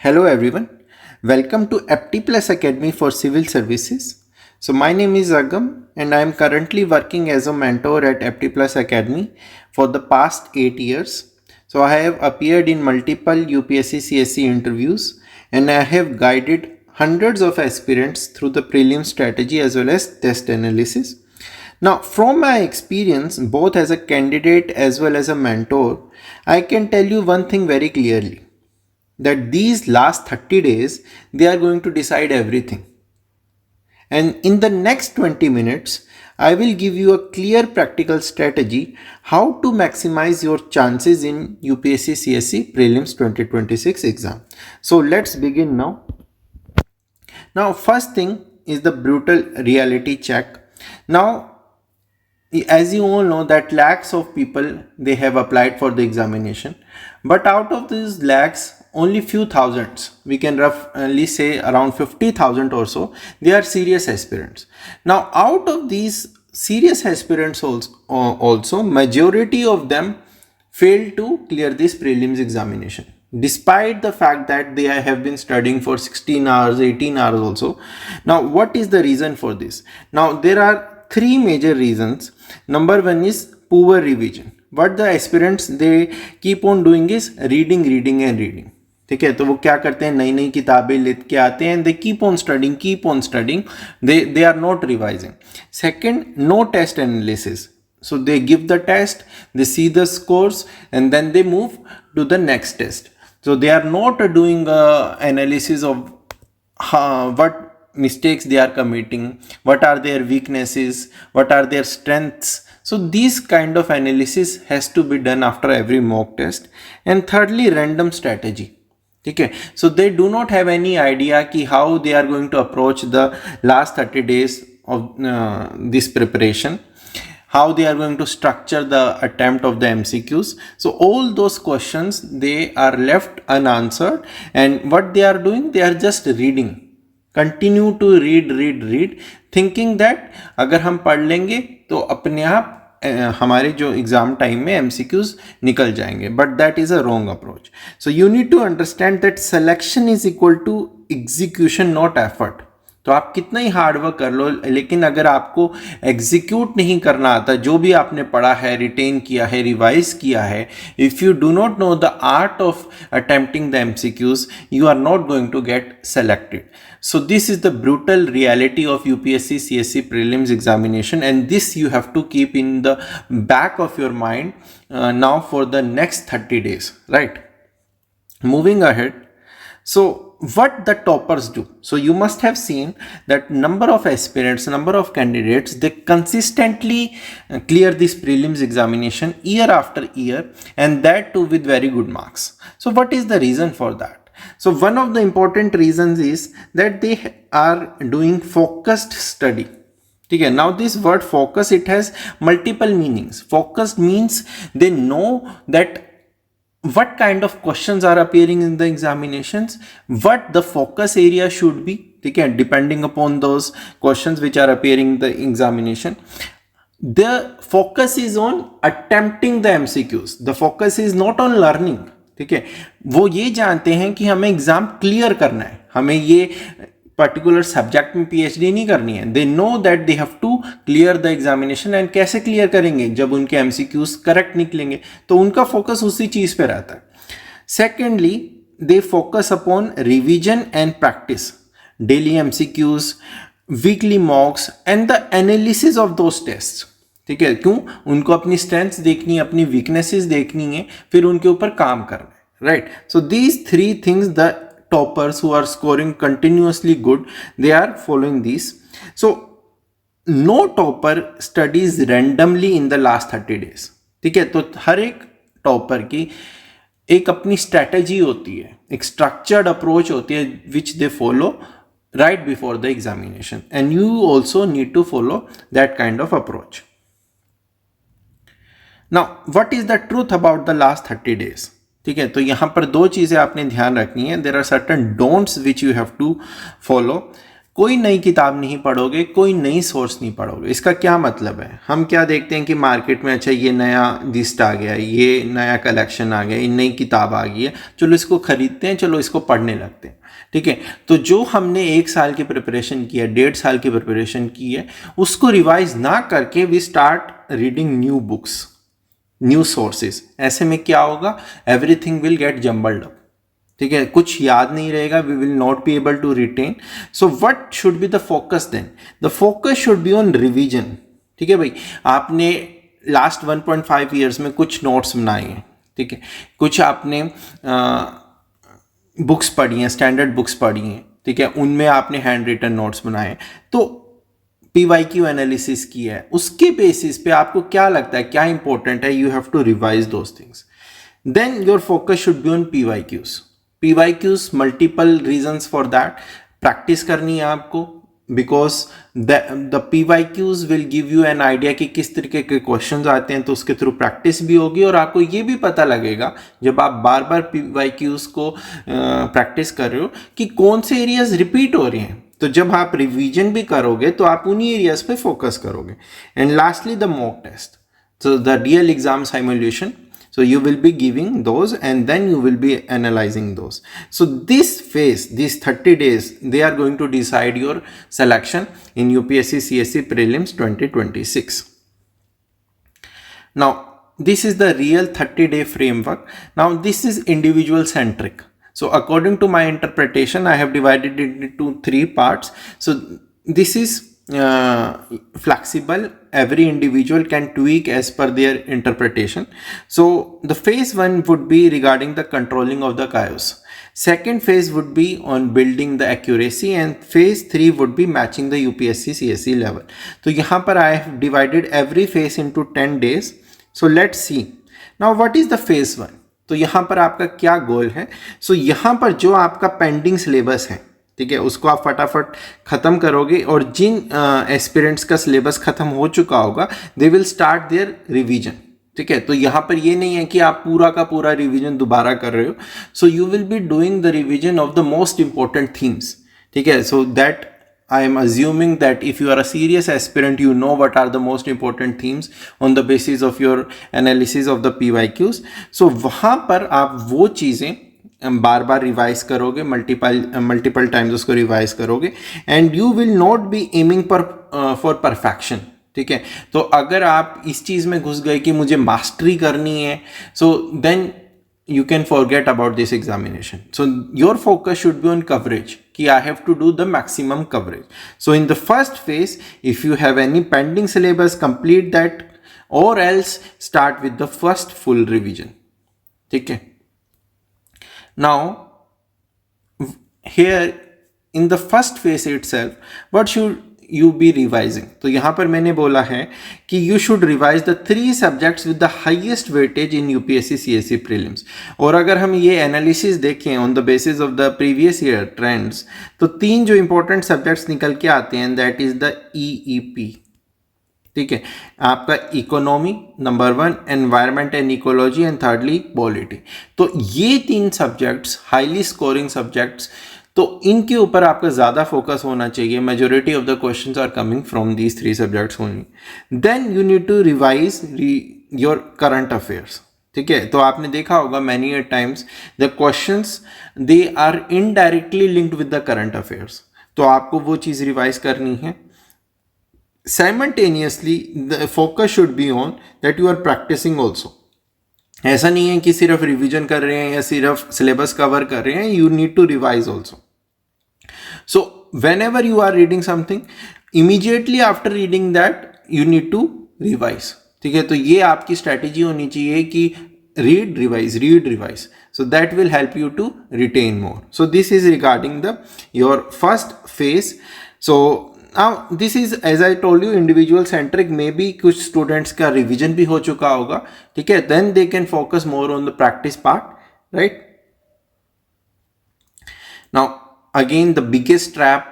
Hello everyone, welcome to Apti Plus Academy for Civil Services. So my name is Agam and I am currently working as a mentor at Apti Plus Academy for the past 8 years. So I have appeared in multiple UPSC CSC interviews and I have guided hundreds of aspirants through the prelim strategy as well as test analysis. Now, from my experience, both as a candidate as well as a mentor, I can tell you one thing very clearly, that these last 30 days they are going to decide everything, and in the next 20 minutes I will give you a clear practical strategy how to maximize your chances in UPSC CSC prelims 2026 exam. So let's begin now. First thing is the brutal reality check. Now, as you all know that lakhs of people they have applied for the examination, but out of these lakhs only few thousands, we can roughly say around 50,000 or so, they are serious aspirants. Now out of these serious aspirants also majority of them failed to clear this prelims examination, despite the fact that they have been studying for 16 hours 18 hours also. Now what is the reason for this? Now there are three major reasons. Number one is poor revision. What the aspirants they keep on doing is reading and reading. ठीक है, तो वो क्या करते हैं, नई नई किताबें लेके आते हैं, they keep on studying, they are not revising. Second, no test analysis. So they give the test, they see the scores, and then they move to the next test. So they are not doing analysis of what mistakes they are committing, what are their weaknesses, what are their strengths. So these kind of analysis has to be done after every mock test. And thirdly, random strategy. Okay, so they do not have any idea ki how they are going to approach the last 30 days of this preparation, how they are going to structure the attempt of the MCQs. So all those questions they are left unanswered, and what they are doing, they are just reading, continue to read, thinking that अगर हम पढ़ लेंगे तो अपने आप हमारे जो exam time में एमसीक्यूज निकल जाएंगे. But that is a wrong approach. So you need to understand that selection is equal to execution, not effort. तो आप कितना ही हार्डवर्क कर लो, लेकिन अगर आपको एग्जीक्यूट नहीं करना आता, जो भी आपने पढ़ा है, रिटेन किया है, रिवाइज किया है, if you do not know the art of attempting the MCQs, you are not going to get selected. So this is the brutal reality of UPSC CSC prelims examination, and this you have to keep in the back of your mind now for the next 30 days, right? Moving ahead, so what the toppers do? So you must have seen that number of aspirants, number of candidates, they consistently clear this prelims examination year after year, and that too with very good marks. So what is the reason for that? So one of the important reasons is that they are doing focused study. Okay, now this word focus, it has multiple meanings. Focused means they know that what kind of questions are appearing in the examinations, what the focus area should be, okay, depending upon those questions which are appearing in the examination. The focus is on attempting the MCQs. The focus is not on learning. ठीक है, वो ये जानते हैं कि हमें exam clear करना है, हमें ये पर्टिकुलर सब्जेक्ट में पीएचडी नहीं करनी है. They know that they have to clear the examination. And कैसे क्लियर करेंगे? जब उनके एमसीक्यूज करेक्ट निकलेंगे. तो उनका फोकस उसी चीज पे रहता है. Secondly, they focus upon revision and practice, daily MCQs, weekly mocks and the analysis of those test. ठीक है, क्यों? उनको अपनी स्ट्रेंथ्स देखनी है, अपनी वीकनेसेस देखनी है, फिर उनके ऊपर काम करना है, right? So these three things the toppers who are scoring continuously good, they are following this. So no topper studies randomly in the last 30 days. ठीक है, तो हर एक टॉपर की एक अपनी स्ट्रैटेजी होती है, एक स्ट्रक्चर्ड अप्रोच होती है which they follow right before the examination, and you also need to follow that kind of approach. Now what is the truth about the last 30 days? ठीक है, तो यहाँ पर दो चीज़ें आपने ध्यान रखनी है. There are certain don'ts which you have to follow. कोई नई किताब नहीं पढ़ोगे, कोई नई सोर्स नहीं पढ़ोगे। इसका क्या मतलब है? हम क्या देखते हैं कि मार्केट में अच्छा ये नया लिस्ट आ गया, ये नया कलेक्शन आ गया, ये नई किताब आ गई है, चलो इसको खरीदते हैं, चलो इसको पढ़ने लगते हैं। ठीक है, तो जो हमने 1 साल की प्रिपरेशन की है, 1.5 साल की प्रिपरेशन की है, उसको रिवाइज ना करके we start reading new books, new sources. ऐसे में क्या होगा? Everything will get jumbled up. ठीक है, कुछ याद नहीं रहेगा, we will not be able to retain. So what should be the focus then? The focus should be on revision. ठीक है भाई, आपने लास्ट 1.5 ईयर्स में कुछ नोट्स बनाए हैं, ठीक है, कुछ आपने बुक्स पढ़ी हैं, स्टैंडर्ड बुक्स पढ़ी हैं, ठीक है, उनमें आपने हैंड रिटन नोट्स बनाए, तो PYQ एनालिसिस किया है, उसके बेसिस पे आपको क्या लगता है क्या इंपॉर्टेंट है, you have to revise those things. Then your focus should be on PYQs, multiple reasons for that. Practice करनी है आपको, because the PYQs will give you an idea कि किस तरीके के क्वेश्चंस आते हैं, तो उसके थ्रू प्रैक्टिस भी होगी और आपको ये भी पता लगेगा जब आप बार बार PYQs को प्रैक्टिस कर रहे हो कि कौन से एरियाज रिपीट हो रहे हैं। तो जब आप रिवीजन भी करोगे तो आप उन्हीं एरियाज पे फोकस करोगे। And lastly the mock test, so the real exam simulation, so you will be giving those and then you will be analyzing those. So this phase, these 30 days, they are going to decide your selection in UPSC CSE prelims 2026. Now this is the real 30-day framework. Now this is individual centric. So according to my interpretation, I have divided it into 3 parts. So this is flexible, every individual can tweak as per their interpretation. So the phase 1 would be regarding the controlling of the chaos, second phase would be on building the accuracy, and phase 3 would be matching the UPSC CSE level. तो यहाँ पर I have divided every phase into 10 days. So let's see now what is the phase 1. तो यहाँ पर आपका क्या गोल है? सो यहाँ पर जो आपका पेंडिंग सिलेबस है, ठीक है, उसको आप फटाफट खत्म करोगे और जिन एस्पिरेंट्स का सिलेबस खत्म हो चुका होगा they will start their revision. ठीक है, तो यहाँ पर ये नहीं है कि आप पूरा का पूरा रिवीजन दोबारा कर रहे हो। So you will be doing the revision of the most important themes. ठीक है, so that I am assuming that if you are a serious aspirant, you know what are the most important themes on the basis of your analysis of the PYQs. So वहाँ पर आप वो चीज़ें बार बार revise करोगे, multiple times उसको revise करोगे, and you will not B aiming for perfection. ठीक है, तो अगर आप इस चीज़ में घुस गए कि मुझे मास्टरी करनी है, so then you can forget about this examination. So your focus should be on coverage, कि I have to do the maximum coverage. So in the first phase, if you have any pending syllabus, complete that, or else start with the first full revision. ठीक है, now here in the first phase itself, what should you be revising? तो यहाँ पर मैंने बोला है कि you should revise the 3 subjects with the highest weightage in UPSC CSE prelims. और अगर हम ये एनालिसिस देखें on the basis of the previous year trends, तो 3 जो important subjects निकल के आते हैं, that is the EEP. ठीक है, आपका economy number 1, environment and ecology, and thirdly polity. तो ये 3 सब्जेक्ट्स हाईली स्कोरिंग सब्जेक्ट्स, तो इनके ऊपर आपका ज़्यादा फोकस होना चाहिए। Majority of the questions are coming from these 3 subjects only. Then you need to revise your current affairs. ठीक है, तो आपने देखा होगा many a times the questions they are indirectly linked with the current affairs, तो आपको वो चीज़ revise करनी है। Simultaneously the focus should be on that you are practicing also. ऐसा नहीं है कि सिर्फ रिवीजन कर रहे हैं या सिर्फ सिलेबस कवर कर रहे हैं, you need to revise also. So whenever you are reading something, immediately after reading that you need to revise. ठीक है, तो ये आपकी स्ट्रैटेजी होनी चाहिए कि read revise, so that will help you to retain more. So this is regarding the your first phase. So now this is, as I told you, individual centric. Maybe कुछ students का revision भी हो चुका होगा, ठीक है, then they can focus more on the practice part, right? Now again the biggest trap,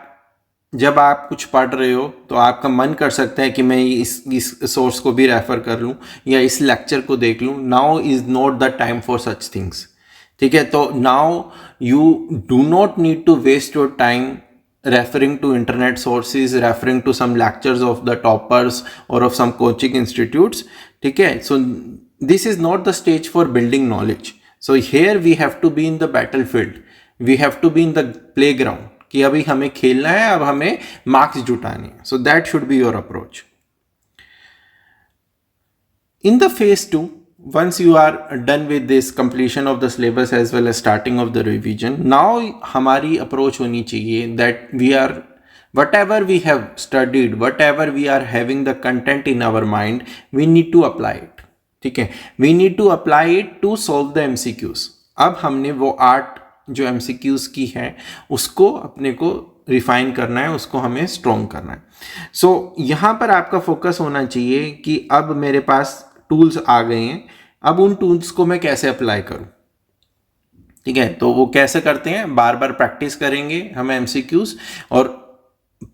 जब आप कुछ पढ़ रहे हो तो आपका मन कर सकता है कि मैं इस सोर्स को भी रेफर कर लूँ या इस लेक्चर को देख लूँ। Now is not the time for such things. ठीक है, तो now you do not need to waste your time referring to internet sources, referring to some lectures of the toppers or of some coaching institutes. Okay, so this is not the stage for building knowledge. So here we have to be in the battlefield, we have to be in the playground कि अभी हमें खेलना है, अब हमें marks जुटाने हैं. So that should be your approach. In the phase 2, once you are done with this completion of the syllabus as well as starting of the revision, now हमारी approach होनी चाहिए that we are, whatever we have studied, whatever we are having the content in our mind, we need to apply it. ठीक है, we need to apply it to solve the MCQs. अब हमने वो 8 जो MCQs की है उसको अपने को रिफाइन करना है, उसको हमें स्ट्रॉन्ग करना है. सो यहाँ पर आपका फोकस होना चाहिए कि अब मेरे पास टूल्स आ गए हैं, अब उन टूल्स को मैं कैसे अप्लाई करूं. ठीक है, तो वो कैसे करते हैं, बार बार प्रैक्टिस करेंगे हमें एमसीक्यूज, और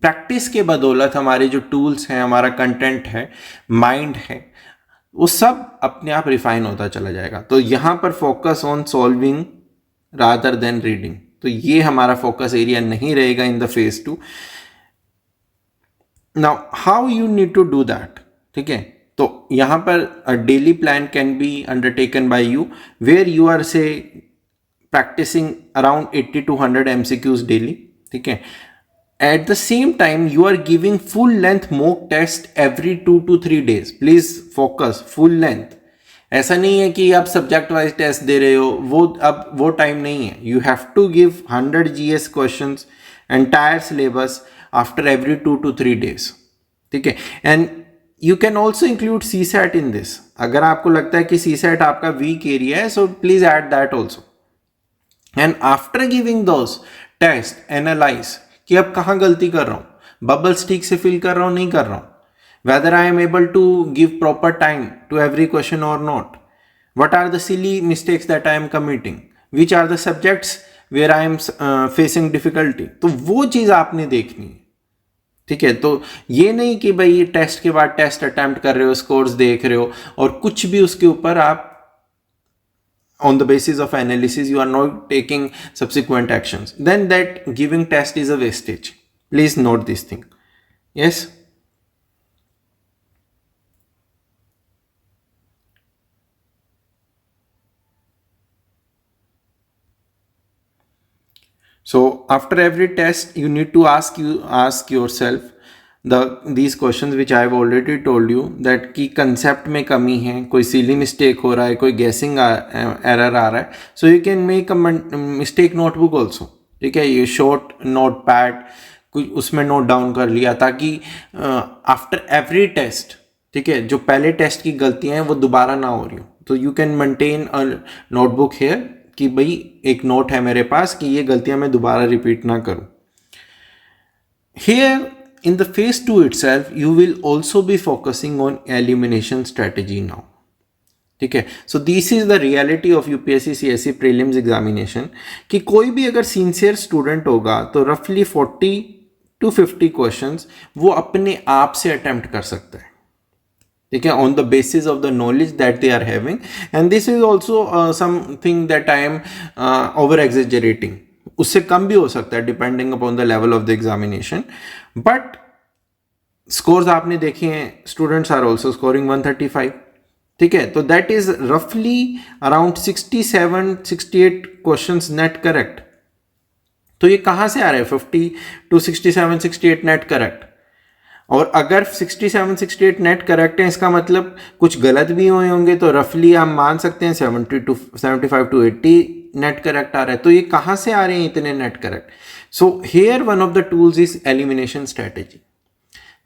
प्रैक्टिस के बदौलत हमारे जो टूल्स हैं, हमारा कंटेंट है, माइंड है, वो सब अपने आप रिफाइन होता चला जाएगा. तो यहाँ पर focus on solving rather than reading, तो ये हमारा फोकस एरिया नहीं रहेगा in the phase 2. Now how you need to do that. ठीक है, तो यहाँ पर daily plan can be undertaken by you, where you are say practising around 80 to 100 MCQs daily. ठीक है, at the same time you are giving full length mock test every 2 to 3 days. Please focus full length. ऐसा नहीं है कि आप subject wise test दे रहे हो, वो अब वो टाइम नहीं है. You have to give 100 GS questions entire syllabus after every 2 to 3 days. ठीक है, and you can also include CSAT in this. अगर आपको लगता है कि CSAT आपका वीक एरिया है, so please add that also. And after giving those test analyse कि अब कहाँ गलती कर रहा हूँ, बबल्स ठीक से फिल कर रहा हूँ नहीं कर रहा हूँ, whether I am able to give proper time to every question or not, what are the silly mistakes that I am committing, which are the subjects where I am facing difficulty. तो वो चीज़ आपने देखनी है. ठीक है, तो ये नहीं कि भाई टेस्ट के बाद टेस्ट अटेम्प्ट कर रहे हो, स्कोर्स देख रहे हो और कुछ भी उसके ऊपर आप on the basis of analysis you are not taking subsequent actions, then that giving test is a wastage. Please note this thing. Yes. So after every test you need to ask yourself these questions which I have already told you, that कि concept में कमी है, कोई silly mistake हो रहा है, कोई guessing error आ रहा है, so you can make a mistake notebook also. ठीक है, ये short notepad कुछ उसमें नोट डाउन कर लिया ताकि आफ्टर एवरी टेस्ट, ठीक है, जो पहले टेस्ट की गलतियां हैं वो दोबारा ना हो रही हो. तो you can maintain a notebook here कि भाई एक नोट है मेरे पास कि ये गलतियां मैं दोबारा रिपीट ना करूं. Here in the phase 2 itself you will also be focusing on elimination strategy now. ठीक है, so this is the reality of UPSC CSC prelims examination कि कोई भी अगर सिंसियर स्टूडेंट होगा तो रफली 40 to 50 क्वेश्चंस वो अपने आप से अटेम्प्ट कर सकता है. ठीक है, on the basis of the knowledge that they are having, and this is also something that I am over exaggerating. उससे कम भी हो सकता है depending upon the level of the examination, but scores आपने देखे हैं, स्टूडेंट्स आर ऑल्सो स्कोरिंग 135. ठीक है, तो दैट इज रफली अराउंड 67-68 क्वेश्चंस नेट करेक्ट. तो ये कहाँ से आ रहे हैं 50 to 67-68 नेट करेक्ट. और अगर 67-68 नेट करेक्ट है इसका मतलब कुछ गलत भी हुए होंगे, तो रफली हम मान सकते हैं 75 to 80 नेट करेक्ट आ रहा है. तो ये कहाँ से आ रहे हैं इतने net correct. So here one of the tools is elimination strategy.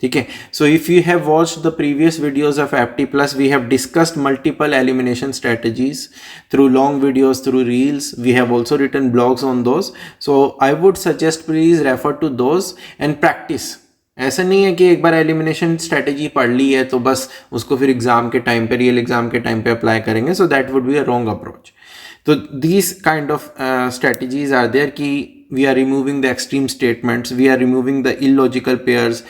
ठीक है, so if you have watched the previous videos of Apti Plus, we have discussed multiple elimination strategies through long videos, through reels. We have also written blogs on those. So I would suggest please refer to those and practice. ऐसा नहीं है कि एक बार elimination strategy पढ़ ली है तो बस उसको फिर एग्जाम के टाइम पे, रियल एग्जाम के टाइम पे अप्लाई करेंगे. So that would be a wrong approach. तो these kind of strategies are there कि we are removing the extreme statements, we are removing the illogical pairs.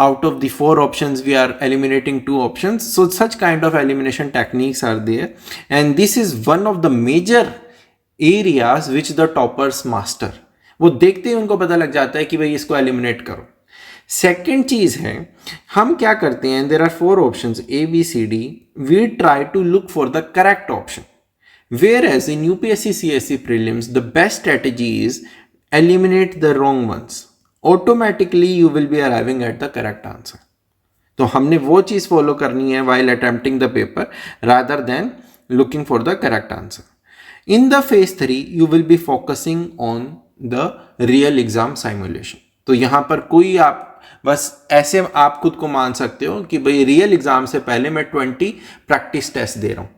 Out of the 4 options, we are eliminating 2 options. So such kind of elimination techniques are there. And this is one of the major areas which the toppers master. वो देखते ही उनको पता लग जाता है कि भाई इसको एलिमिनेट करो। सेकेंड चीज है, हम क्या करते हैं, there are 4 options ABCD, we try to look for the correct option, whereas in UPSC CSC prelims the best strategy is eliminate the wrong ones, automatically you will be arriving at the correct answer। तो हमने वो चीज follow करनी है while attempting the paper rather than looking for the correct answer। In the phase 3 you will be focusing on the real exam simulation। तो यहां पर कोई आप बस ऐसे आप खुद को मान सकते हो कि भाई रियल एग्जाम से पहले मैं 20 प्रैक्टिस टेस्ट दे रहा हूं,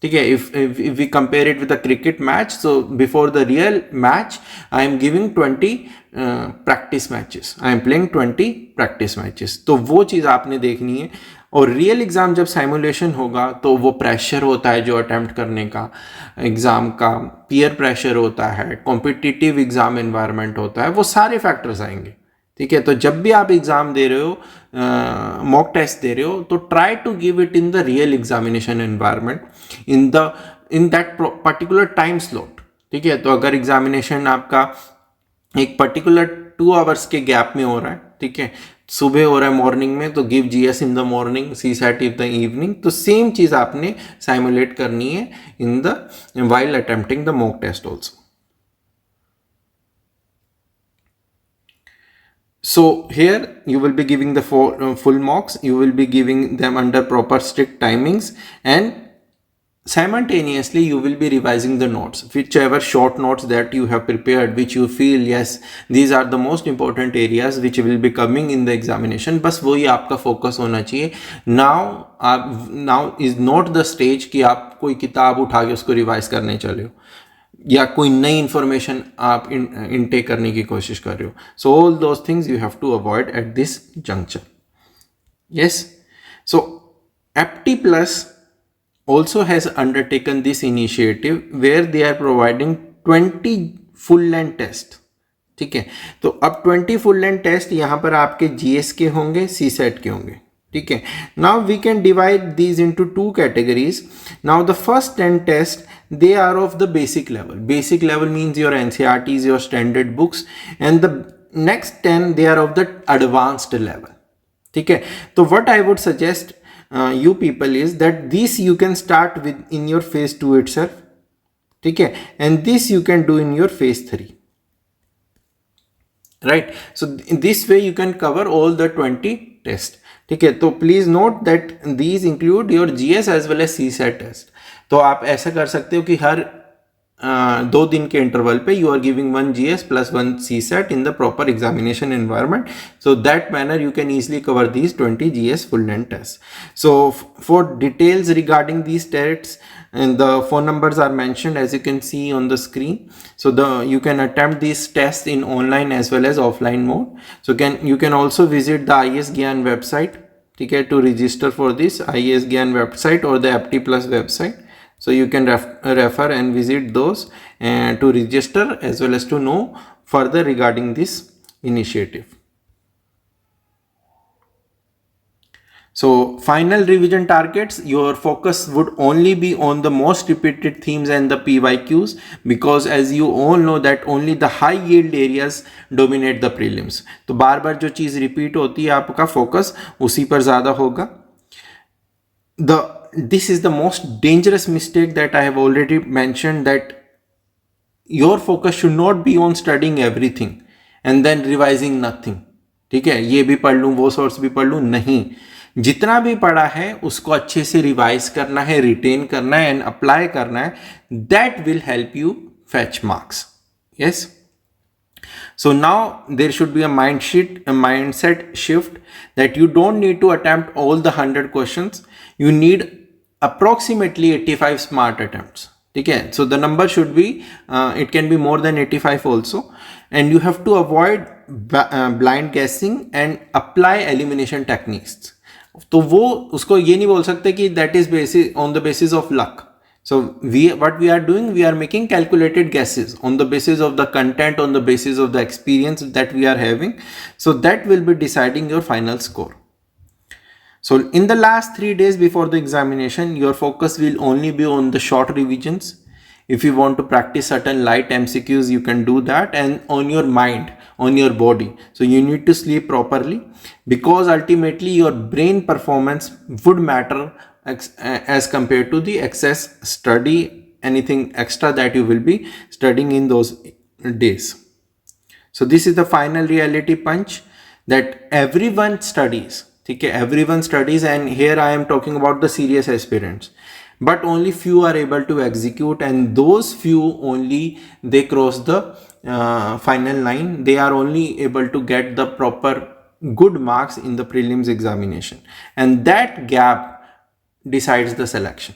ठीक है। if we compare it with a cricket match, so before the real match I am giving 20 practice matches, I am playing 20 practice matches। तो वो चीज़ आपने देखनी है। और रियल एग्ज़ाम जब साइमुलेशन होगा तो वो प्रेशर होता है जो अटेम्प्ट करने का, एग्ज़ाम का पीयर प्रेशर होता है, कॉम्पिटिटिव एग्ज़ाम एनवायरनमेंट होता है, वो सारे फैक्टर्स आएंगे, ठीक है। तो जब भी आप एग्ज़ाम दे रहे हो, मॉक टेस्ट दे रहे हो, तो try to give it in the real examination environment in that particular time slot, ठीक है। तो अगर एग्जामिनेशन आपका एक पर्टिकुलर 2 आवर्स के गैप में हो रहा है, ठीक है, सुबह हो रहा है मॉर्निंग में, तो give GS in the morning, CSAT in the evening. तो सेम चीज आपने साइमुलेट करनी है in the while attempting the mock test also। So here you will be giving the full mocks, you will be giving them under proper strict timings, and simultaneously you will be revising the notes, whichever short notes that you have prepared, which you feel yes these are the most important areas which will be coming in the examination, बस वही आपका focus होना चाहिए। now is not the stage कि आप कोई किताब उठा के उसको रिवाइज करने चले हो या कोई नई इंफॉर्मेशन आप इनटेक करने की कोशिश कर रहे हो। So all those things you have to avoid at this juncture. Yes, so Apti Plus also has undertaken this initiative where they are providing 20 full length test, ठीक है। तो अब 20 full length test यहाँ पर आपके GS के होंगे, CSAT के होंगे, ठीक है। Now we can divide these into 2 categories। Now the first 10 tests they are of the basic level। Basic level means your NCERTs, your standard books, and the next 10 they are of the advanced level, ठीक है। तो what I would suggest you people is that this you can start with in your phase 2 itself, ठीक है, and this you can do in your phase 3, right। So in this way you can cover all the 20 tests, ठीक है। तो please note that these include your GS as well as CSAT test। तो आप ऐसा कर सकते हो कि हर 2 दिन के इंटरवल पे you are giving 1 GS plus 1 CSAT in the proper examination environment, so that manner you can easily cover these 20 GS full length tests। So for details regarding these tests, and the phone numbers are mentioned as you can see on the screen, so you can attempt these tests in online as well as offline mode। So you can also visit the IAS Gyan website, ठीक है, to register for this IAS Gyan website or the Apti Plus website। So you can refer and visit those and to register as well as to know further regarding this initiative। So final revision targets, your focus would only be on the most repeated themes and the PYQs, because as you all know that only the high yield areas dominate the prelims। तो बार बार जो चीज repeat होती है आपका focus उसी पर ज्यादा होगा। This is the most dangerous mistake that I have already mentioned, that your focus should not be on studying everything and then revising nothing, ठीक है। ये भी पढ़ लूँ, वो सोर्स भी पढ़ लूँ, नहीं, जितना भी पढ़ा है उसको अच्छे से रिवाइज करना है, रिटेन करना है एंड अप्लाई करना है। That will help you fetch marks। yes, so now there should be a mindset shift that you don't need to attempt all the 100 questions, you need approximately 85 smart attempts, ठीक है। So the number should be it can be more than 85 also, and you have to avoid blind guessing and apply elimination techniques। तो वो उसको ये नहीं बोल सकते कि that is on the basis of luck। So what we are doing, we are making calculated guesses on the basis of the content, on the basis of the experience that we are having, so that will be deciding your final score। So in the last 3 days before the examination, your focus will only be on the short revisions, If you want to practice certain light MCQs, you can do that, and on your mind, on your body. So you need to sleep properly, because ultimately your brain performance would matter as compared to the excess study, anything extra that you will be studying in those days. So this is the final reality punch, that everyone studies. Okay, everyone studies, and here I am talking about the serious aspirants, but only few are able to execute, and those few only they cross the final line. They are only able to get the proper good marks in the prelims examination, and that gap decides the selection.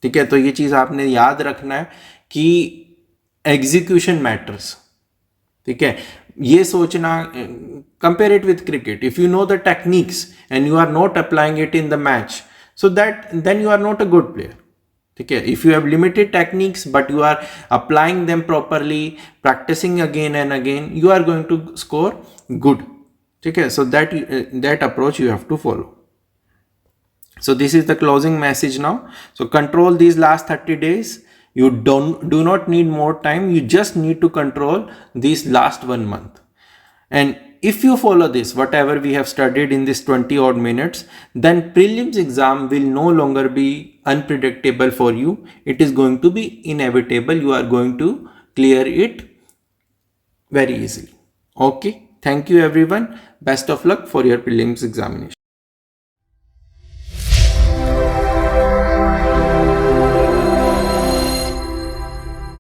ठीक है, तो ये चीज आपने याद रखना है कि एग्जीक्यूशन मैटर्स. ठीक है, ये सोचना, compare it with cricket. If you know the techniques and you are not applying it in the match, so that then you are not a good player. Okay, if you have limited techniques but you are applying them properly, practicing again and again, you are going to score good. Okay, so that approach you have to follow. So this is the closing message now. So control these last 30 days. You do not need more time. You just need to control these last 1 month. And if you follow this, whatever we have studied in this 20 odd minutes, then prelims exam will no longer be unpredictable for you. It is going to be inevitable. You are going to clear it very easily. Okay. Thank you everyone. Best of luck for your prelims examination.